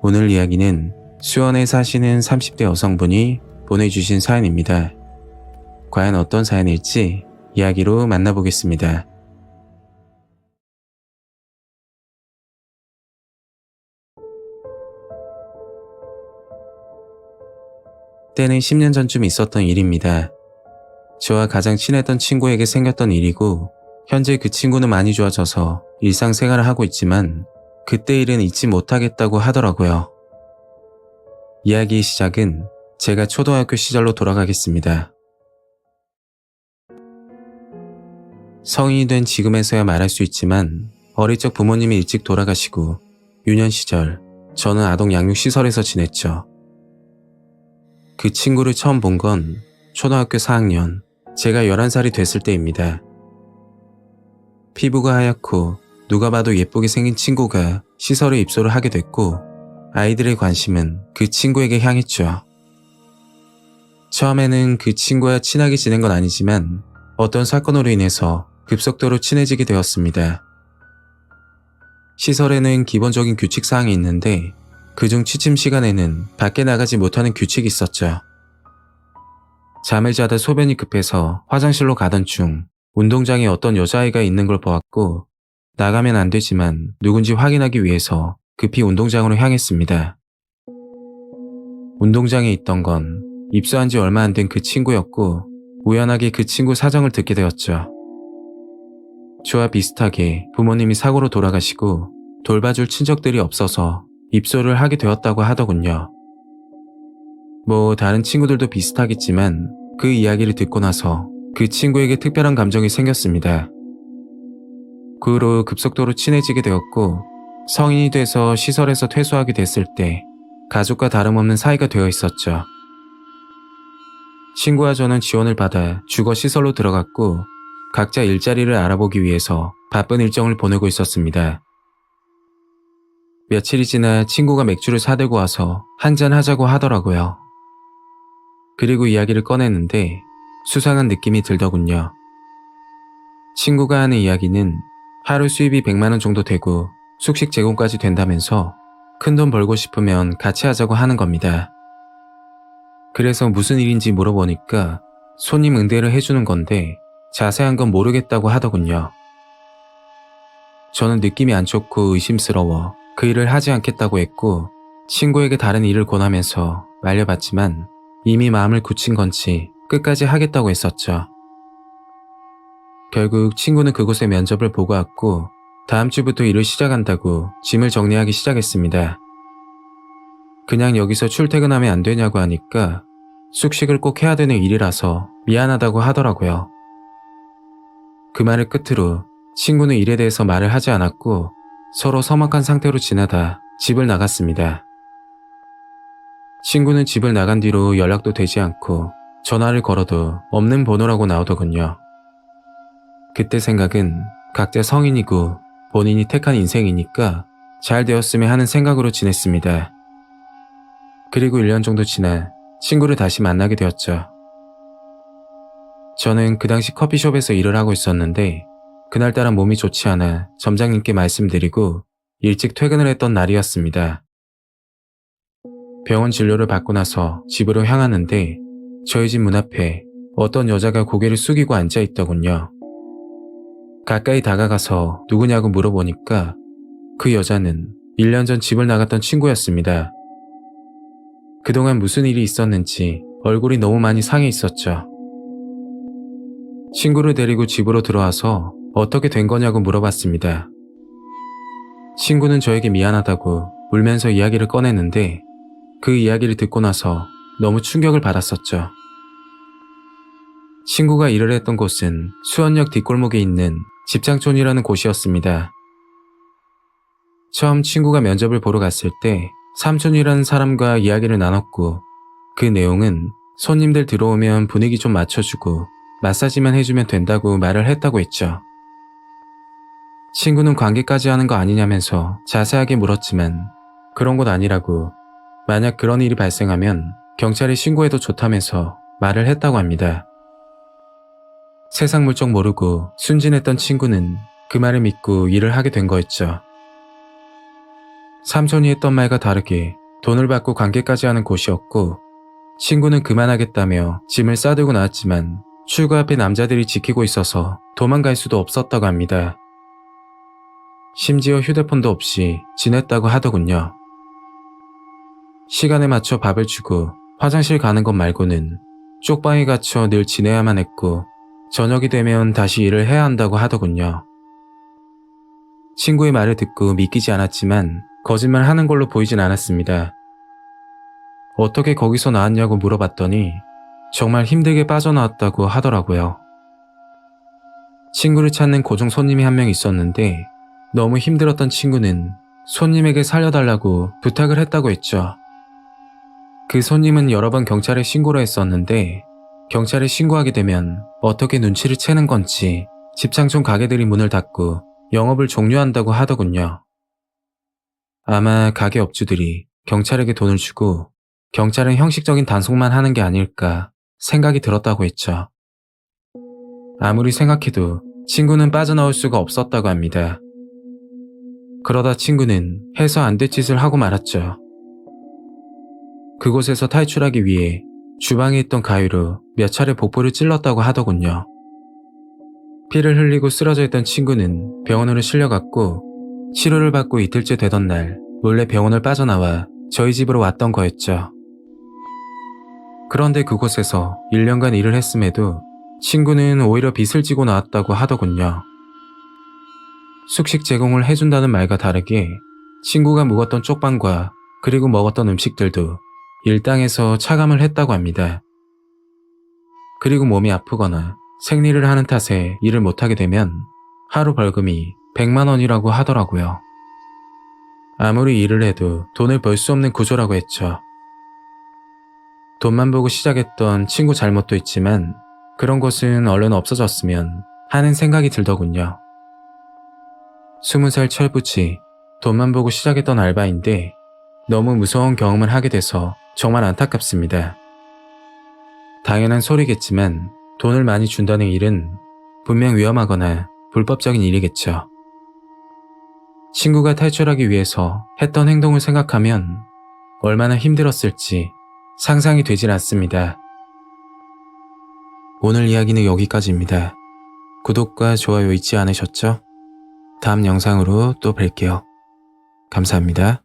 오늘 이야기는 수원에 사시는 30대 여성분이 보내주신 사연입니다. 과연 어떤 사연일지 이야기로 만나보겠습니다. 때는 10년 전쯤 있었던 일입니다. 저와 가장 친했던 친구에게 생겼던 일이고, 현재 그 친구는 많이 좋아져서 일상생활을 하고 있지만 그때 일은 잊지 못하겠다고 하더라고요. 이야기의 시작은 제가 초등학교 시절로 돌아가겠습니다. 성인이 된 지금에서야 말할 수 있지만 어릴 적 부모님이 일찍 돌아가시고 유년 시절 저는 아동 양육시설에서 지냈죠. 그 친구를 처음 본 건 초등학교 4학년, 제가 11살이 됐을 때입니다. 피부가 하얗고 누가 봐도 예쁘게 생긴 친구가 시설에 입소를 하게 됐고, 아이들의 관심은 그 친구에게 향했죠. 처음에는 그 친구와 친하게 지낸 건 아니지만 어떤 사건으로 인해서 급속도로 친해지게 되었습니다. 시설에는 기본적인 규칙 사항이 있는데 그중 취침 시간에는 밖에 나가지 못하는 규칙이 있었죠. 잠을 자다 소변이 급해서 화장실로 가던 중 운동장에 어떤 여자아이가 있는 걸 보았고, 나가면 안 되지만 누군지 확인하기 위해서 급히 운동장으로 향했습니다. 운동장에 있던 건 입소한 지 얼마 안 된 그 친구였고, 우연하게 그 친구 사정을 듣게 되었죠. 저와 비슷하게 부모님이 사고로 돌아가시고 돌봐줄 친척들이 없어서 입소를 하게 되었다고 하더군요. 뭐 다른 친구들도 비슷하겠지만 그 이야기를 듣고 나서 그 친구에게 특별한 감정이 생겼습니다. 그 후로 급속도로 친해지게 되었고, 성인이 돼서 시설에서 퇴소하게 됐을 때 가족과 다름없는 사이가 되어 있었죠. 친구와 저는 지원을 받아 주거 시설로 들어갔고, 각자 일자리를 알아보기 위해서 바쁜 일정을 보내고 있었습니다. 며칠이 지나 친구가 맥주를 사들고 와서 한잔 하자고 하더라고요. 그리고 이야기를 꺼냈는데 수상한 느낌이 들더군요. 친구가 하는 이야기는 하루 수입이 100만 원 정도 되고 숙식 제공까지 된다면서 큰돈 벌고 싶으면 같이 하자고 하는 겁니다. 그래서 무슨 일인지 물어보니까 손님 응대를 해주는 건데 자세한 건 모르겠다고 하더군요. 저는 느낌이 안 좋고 의심스러워 그 일을 하지 않겠다고 했고, 친구에게 다른 일을 권하면서 말려봤지만 이미 마음을 굳힌 건지 끝까지 하겠다고 했었죠. 결국 친구는 그곳에 면접을 보고 왔고, 다음 주부터 일을 시작한다고 짐을 정리하기 시작했습니다. 그냥 여기서 출퇴근하면 안 되냐고 하니까 숙식을 꼭 해야 되는 일이라서 미안하다고 하더라고요. 그 말을 끝으로 친구는 일에 대해서 말을 하지 않았고 서로 서먹한 상태로 지내다 집을 나갔습니다. 친구는 집을 나간 뒤로 연락도 되지 않고 전화를 걸어도 없는 번호라고 나오더군요. 그때 생각은 각자 성인이고 본인이 택한 인생이니까 잘 되었으면 하는 생각으로 지냈습니다. 그리고 1년 정도 지나 친구를 다시 만나게 되었죠. 저는 그 당시 커피숍에서 일을 하고 있었는데 그날따라 몸이 좋지 않아 점장님께 말씀드리고 일찍 퇴근을 했던 날이었습니다. 병원 진료를 받고 나서 집으로 향하는데 저희 집 문 앞에 어떤 여자가 고개를 숙이고 앉아 있더군요. 가까이 다가가서 누구냐고 물어보니까 그 여자는 1년 전 집을 나갔던 친구였습니다. 그동안 무슨 일이 있었는지 얼굴이 너무 많이 상해 있었죠. 친구를 데리고 집으로 들어와서 어떻게 된 거냐고 물어봤습니다. 친구는 저에게 미안하다고 울면서 이야기를 꺼냈는데 그 이야기를 듣고 나서 너무 충격을 받았었죠. 친구가 일을 했던 곳은 수원역 뒷골목에 있는 집장촌이라는 곳이었습니다. 처음 친구가 면접을 보러 갔을 때 삼촌이라는 사람과 이야기를 나눴고, 그 내용은 손님들 들어오면 분위기 좀 맞춰주고 마사지만 해주면 된다고 말을 했다고 했죠. 친구는 관계까지 하는 거 아니냐면서 자세하게 물었지만 그런 것 아니라고, 만약 그런 일이 발생하면 경찰에 신고해도 좋다면서 말을 했다고 합니다. 세상 물정 모르고 순진했던 친구는 그 말을 믿고 일을 하게 된 거였죠. 삼촌이 했던 말과 다르게 돈을 받고 관계까지 하는 곳이었고, 친구는 그만하겠다며 짐을 싸들고 나왔지만 출구 앞에 남자들이 지키고 있어서 도망갈 수도 없었다고 합니다. 심지어 휴대폰도 없이 지냈다고 하더군요. 시간에 맞춰 밥을 주고 화장실 가는 것 말고는 쪽방에 갇혀 늘 지내야만 했고, 저녁이 되면 다시 일을 해야 한다고 하더군요. 친구의 말을 듣고 믿기지 않았지만 거짓말 하는 걸로 보이진 않았습니다. 어떻게 거기서 나왔냐고 물어봤더니 정말 힘들게 빠져나왔다고 하더라고요. 친구를 찾는 고정 손님이 한 명 있었는데 너무 힘들었던 친구는 손님에게 살려달라고 부탁을 했다고 했죠. 그 손님은 여러 번 경찰에 신고를 했었는데 경찰에 신고하게 되면 어떻게 눈치를 채는 건지 집창촌 가게들이 문을 닫고 영업을 종료한다고 하더군요. 아마 가게 업주들이 경찰에게 돈을 주고 경찰은 형식적인 단속만 하는 게 아닐까 생각이 들었다고 했죠. 아무리 생각해도 친구는 빠져나올 수가 없었다고 합니다. 그러다 친구는 해서 안 될 짓을 하고 말았죠. 그곳에서 탈출하기 위해 주방에 있던 가위로 몇 차례 복부를 찔렀다고 하더군요. 피를 흘리고 쓰러져 있던 친구는 병원으로 실려갔고 치료를 받고 이틀째 되던 날 몰래 병원을 빠져나와 저희 집으로 왔던 거였죠. 그런데 그곳에서 1년간 일을 했음에도 친구는 오히려 빚을 지고 나왔다고 하더군요. 숙식 제공을 해준다는 말과 다르게 친구가 묵었던 쪽방과 그리고 먹었던 음식들도 일당에서 차감을 했다고 합니다. 그리고 몸이 아프거나 생리를 하는 탓에 일을 못하게 되면 하루 벌금이 100만 원이라고 하더라고요. 아무리 일을 해도 돈을 벌 수 없는 구조라고 했죠. 돈만 보고 시작했던 친구 잘못도 있지만 그런 것은 얼른 없어졌으면 하는 생각이 들더군요. 20살 철부지 돈만 보고 시작했던 알바인데 너무 무서운 경험을 하게 돼서 정말 안타깝습니다. 당연한 소리겠지만 돈을 많이 준다는 일은 분명 위험하거나 불법적인 일이겠죠. 친구가 탈출하기 위해서 했던 행동을 생각하면 얼마나 힘들었을지 상상이 되질 않습니다. 오늘 이야기는 여기까지입니다. 구독과 좋아요 잊지 않으셨죠? 다음 영상으로 또 뵐게요. 감사합니다.